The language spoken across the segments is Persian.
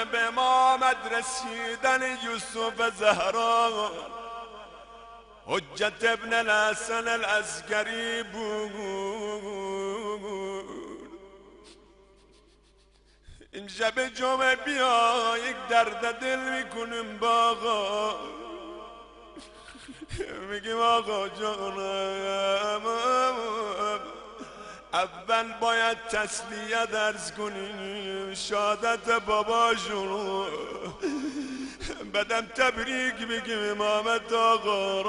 به امامت رسیدن یوسف زهرا حجت ابن الحسن العسکری بود. این شب جمعه بیا یک درد دل میکنیم با آقا، میگیم آقا جانم اول باید تسلیت عرض کنیم شهادت باباشون، بعدم تبریک بگیم امامت آقا.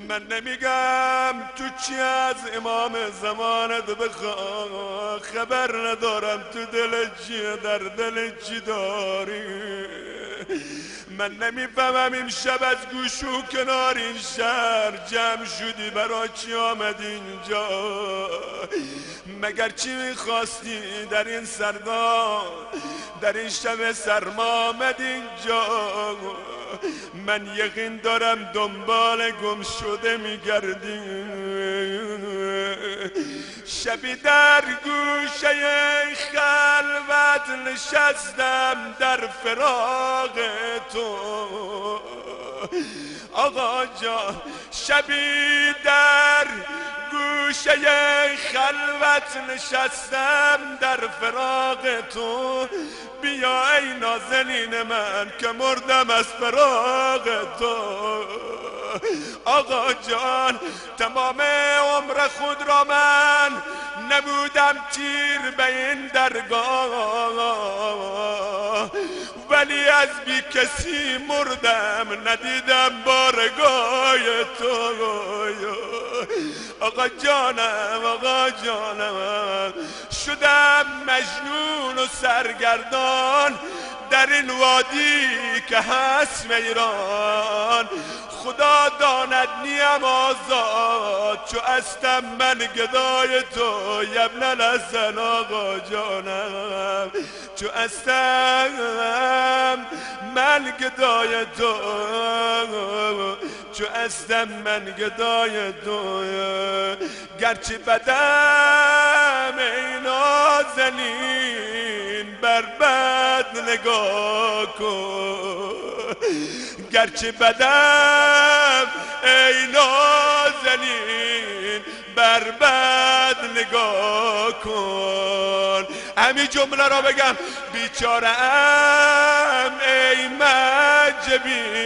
من نمیگم تو چی از امام زمانت بخوا، خبر ندارم تو دل چیه، در دل چی داری. من نمیفهمم این شب از گوش و کنار این شهر جمع شدی برای چی آمد اینجا، مگر چی میخواستی در این سردا، در این شب سرما آمد اینجا. من یقین دارم دنبال گم شده میگردی. شبی در گوشه خلوت نشستم در فراق تو آقا جان، شبی در گوشه خلوت نشستم در فراق تو، بیا ای نازنین من که مردم از فراق تو. آقا جان تمام عمر خود را من نبودم تیر به این درگاه، ولی از بی کسی مردم ندیدم بارگاه تو. آقا جانم آقا جانم شدم مجنون و سرگردان در این وادی که هست میران، خدا داند نیم آزاد چو استم من گدای تو یبن الحسن آقا جانم، چو استم من گدای تو، چو استم من گدای تو. گرچه بدم ای نازنین بر بد نگاه کن، گرچه بدم ای نازنین بر بد نگاه کن. همین جمله را بگم بیچاره‌ام ای مجبین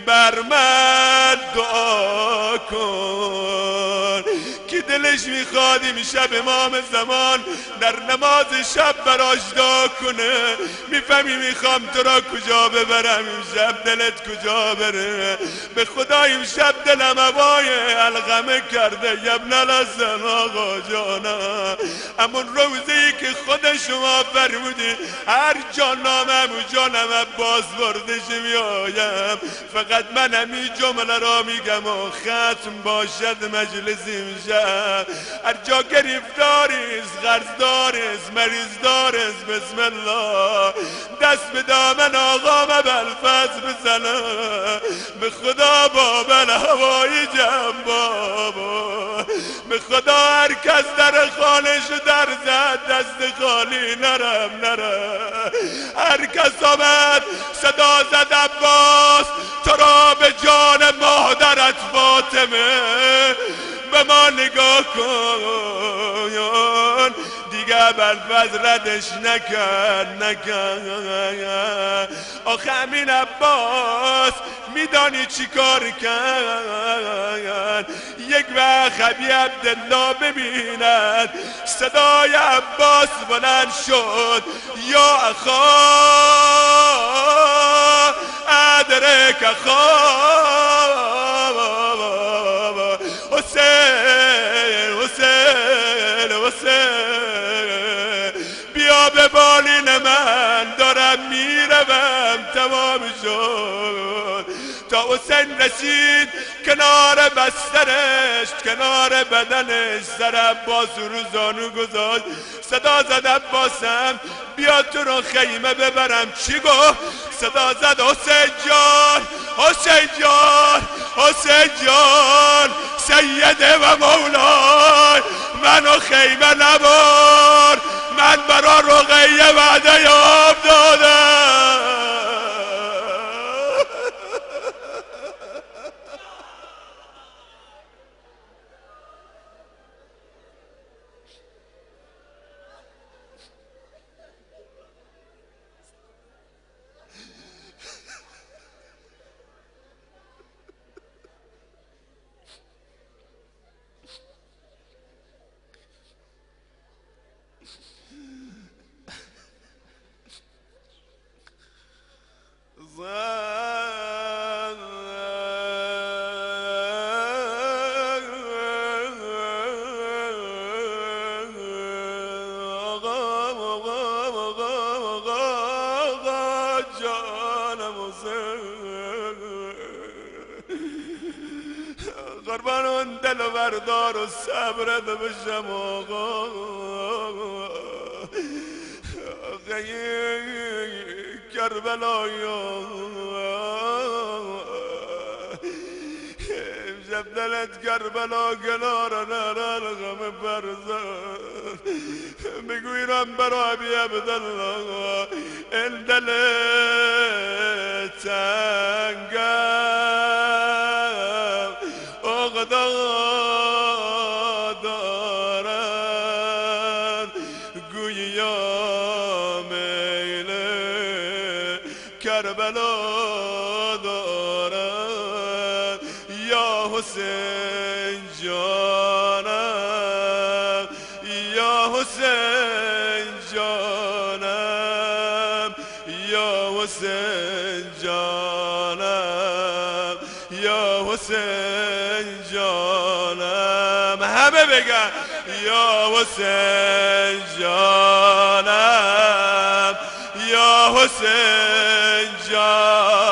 بر من دعا کن. کی دلش میخواد امشب امام زمان در نماز شب براش دعا کنه، میفهمی میخوام تو را کجا ببرم امشب، دلت کجا بره. به خدا امشب دلم هوای القمه کرده یبن الحسن آقا جانم، همون روزی که خود شما فرمودی هر جانم و جانم باز بردش میایم. فقط من همین جمله را میگم و ختم باشد مجلس امشب. هر جا گرفتاریز غرضداریز مریضداریز بسم الله دست به دامن آقا مبلفظ بزنه. به خدا بابل هوای جم بابا، به خدا هر کس در خانش در زد دست خالی نرم هر کس آمد صدا زد عباس تو را به جان مادرت فاطمه به ما نگاه کن. دیگه ابوالفضل ردش نکرد. آخه همین عباس میدانی چی کار کرد؟ یک وقت ابی عبدالله ببیند صدای عباس بلند شد یا اخا ادرک اخا حسین بیا به بالین من دارم میروم. تمام شد تا حسین رسید کنار بسترش کنار بدنش سر عباس رو زانو گذاشت صدا زد عباسم بیا تو رو خیمه ببرم. چی گفت؟ صدا زد حسین جان حسین جان حسین جان سیده و مولای منو خیمه نبر، من برا رقیه وعده قربان اون دل و بردار و صبرت بشم آقا. کربلایا امشب دلت کربلا کنار نرن غم فرزند بگویرم برای ابی عبدالله این دل تنگم اقدا دارن گویا میل کربلا دارن یا حسین جانم یا حسین جانم یا حسین جانم یا حسین جانم همه بگن یا حسین جانم یا حسین جانم